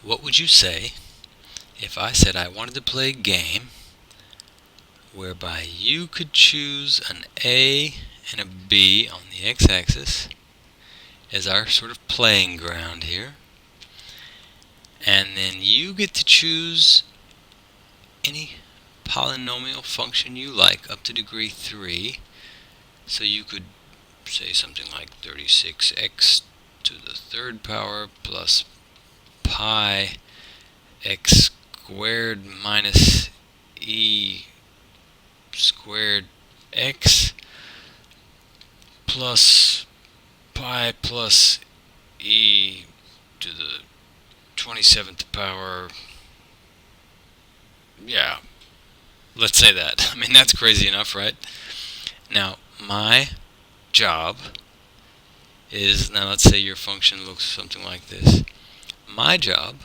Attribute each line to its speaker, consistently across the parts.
Speaker 1: What would you say if I said I wanted to play a game whereby you could choose an A and a B on the x-axis as our sort of playing ground here, and then you get to choose any polynomial function you like up to degree 3, so you could say something like 36x to the third power plus pi x squared minus e squared x plus pi plus e to the 27th power. Yeah, let's say that. I mean, that's crazy enough, right? Now, my job is, now let's say your function looks something like this. My job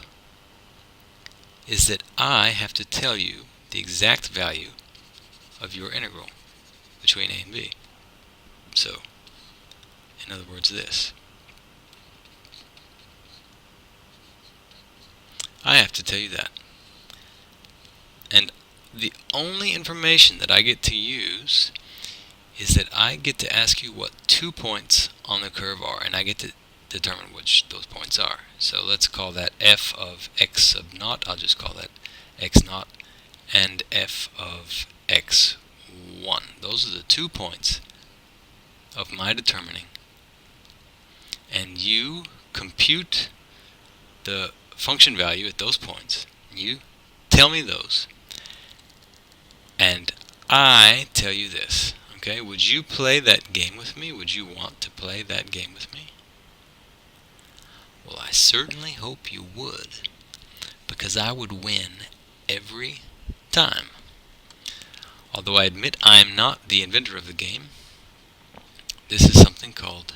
Speaker 1: is that I have to tell you the exact value of your integral between a and b. So, in other words, this. I have to tell you that. And the only information that I get to use is that I get to ask you what 2 points on the curve are, and I get to determine which those points are. So let's call that f of x sub naught. I'll just call that x naught, and f of x1. Those are the 2 points of my determining. And you compute the function value at those points. You tell me those, and I tell you this. Okay, would you play that game with me? Would you want to play that game with me? Well, I certainly hope you would, because I would win every time. Although I admit I am not the inventor of the game, this is something called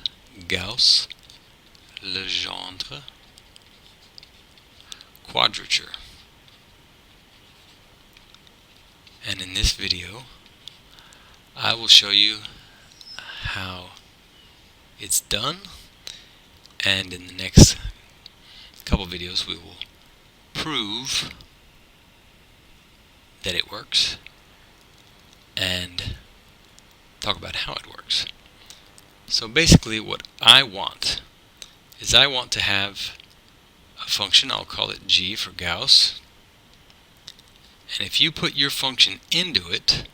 Speaker 1: Gauss-Legendre Quadrature. And in this video, I will show you how it's done, and in the next couple videos we will prove that it works and talk about how it works. So basically what I want is I want to have a function, I'll call it g for Gauss, and if you put your function into it,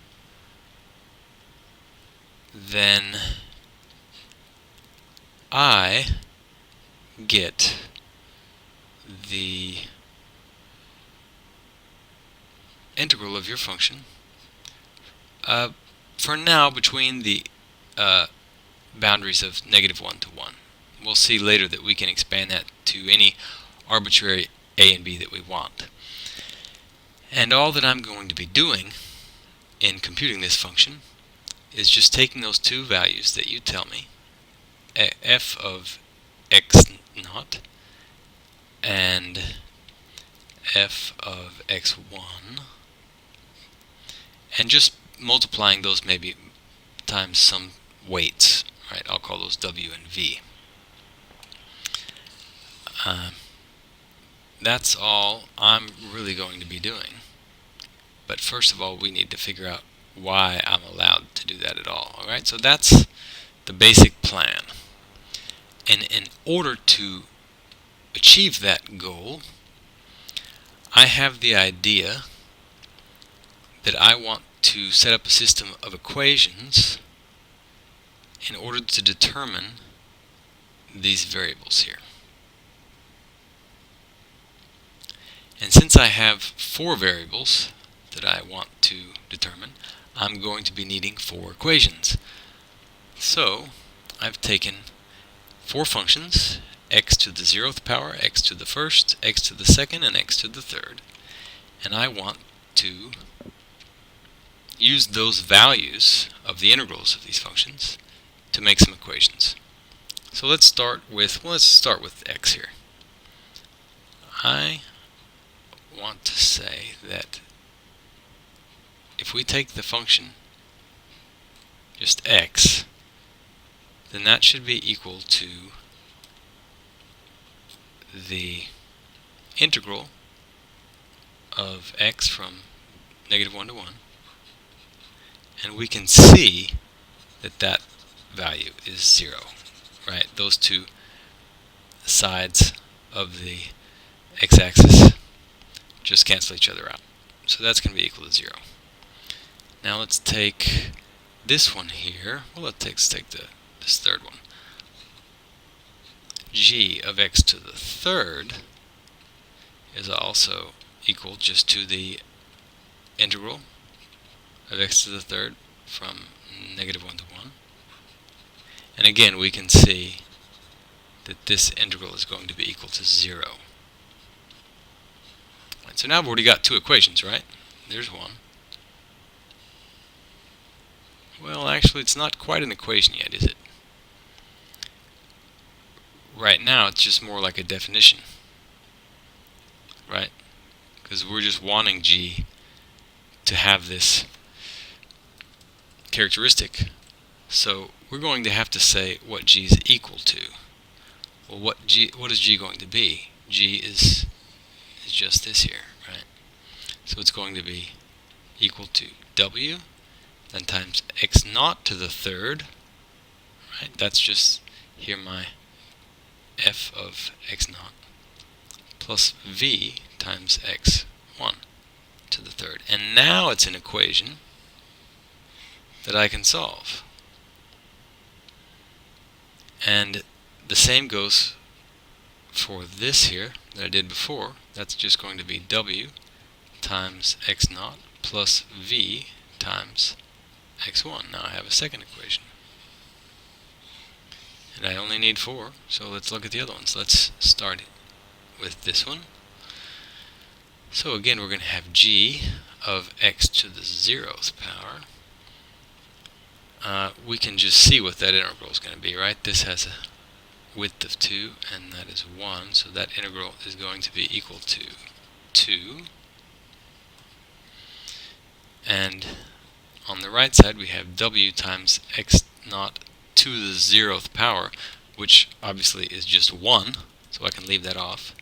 Speaker 1: then I get the integral of your function for now between the boundaries of -1 to 1. We'll see later that we can expand that to any arbitrary a and b that we want. And all that I'm going to be doing in computing this function is just taking those two values that you tell me, f of x naught and f of x1, and just multiplying those maybe times some weights, right? I'll call those w and v. That's all I'm really going to be doing. But first of all, we need to figure out why I'm allowed to do that at all. Alright, so that's the basic plan. And in order to achieve that goal, I have the idea that I want to set up a system of equations in order to determine these variables here. And since I have 4 variables that I want to determine, I'm going to be needing 4 equations. So I've taken 4 functions, x to the 0th power, x to the 1st, x to the 2nd, and x to the 3rd. And I want to use those values of the integrals of these functions to make some equations. So let's start with x here. I want to say that if we take the function just x, then that should be equal to the integral of x from -1 to 1, and we can see that that value is 0, right? Those two sides of the x-axis just cancel each other out. So that's going to be equal to 0. Now let's take this one here. Well, let's take this third one. G of x to the third is also equal just to the integral of x to the third from -1 to 1. And again, we can see that this integral is going to be equal to 0. Right, so now I've already got two equations, right? There's one. Well, actually, it's not quite an equation yet, is it? Right now, it's just more like a definition, right? Because we're just wanting G to have this characteristic. So we're going to have to say what G is equal to. Well, what is G going to be? G is just this here, right? So it's going to be equal to W, then times x naught to the third, right? That's just here my f of x naught, plus v times x1 to the third. And now it's an equation that I can solve. And the same goes for this here that I did before. That's just going to be w times x naught plus v times x1. Now I have a second equation. And I only need 4, so let's look at the other ones. Let's start with this one. So again, we're going to have g of x to the 0th power. We can just see what that integral is going to be, right? This has a width of 2, and that is 1, so that integral is going to be equal to 2. And on the right side, we have w times x naught to the 0th power, which obviously is just 1, so I can leave that off,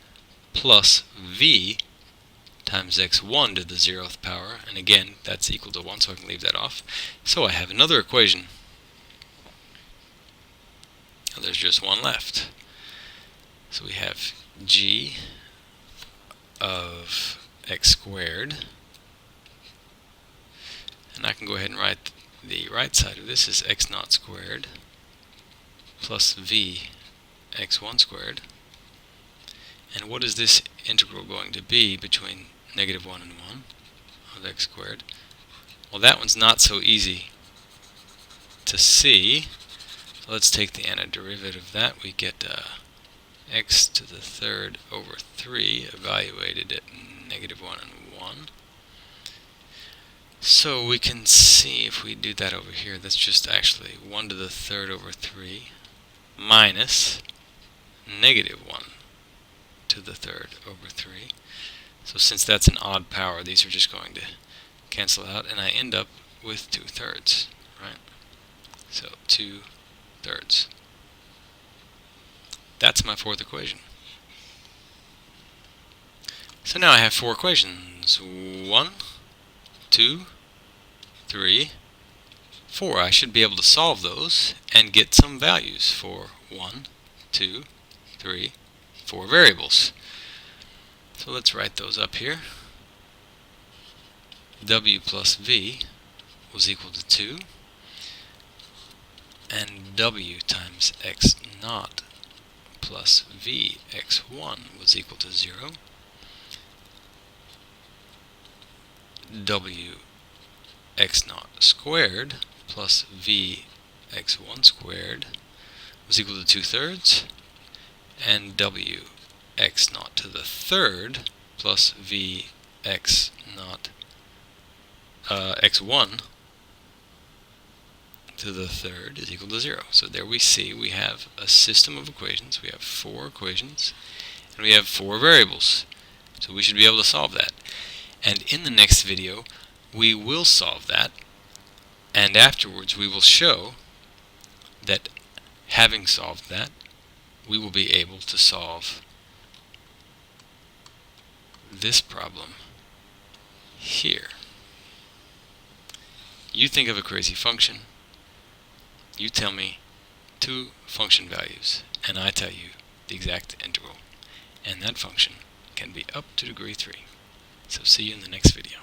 Speaker 1: plus v times x1 to the 0th power, and again, that's equal to 1, so I can leave that off. So I have another equation. Now there's just one left. So we have g of x squared, and I can go ahead and write the right side of this as x naught squared plus v x1 squared. And what is this integral going to be between -1 and 1 of x squared? Well, that one's not so easy to see. So let's take the antiderivative of that. We get x to the third over 3 evaluated at -1 and 1. So we can see if we do that over here, that's just actually 1 to the third over 3 minus -1 to the third over 3. So since that's an odd power, these are just going to cancel out, and I end up with 2/3, right? So 2/3. That's my fourth equation. So now I have 4 equations. 1, 2, 3, 4. I should be able to solve those and get some values for 1, 2, 3, 4 variables. So let's write those up here. W plus v was equal to 2, and w times x naught plus v x1 was equal to 0. W x naught squared plus v x1 squared was equal to 2/3, and w x naught to the third plus v x naught x1 to the third is equal to 0. So there we see we have a system of equations. We have 4 equations, and we have 4 variables. So we should be able to solve that. And in the next video, we will solve that, and afterwards we will show that having solved that, we will be able to solve this problem here. You think of a crazy function, you tell me two function values, and I tell you the exact integral. And that function can be up to degree 3. So see you in the next video.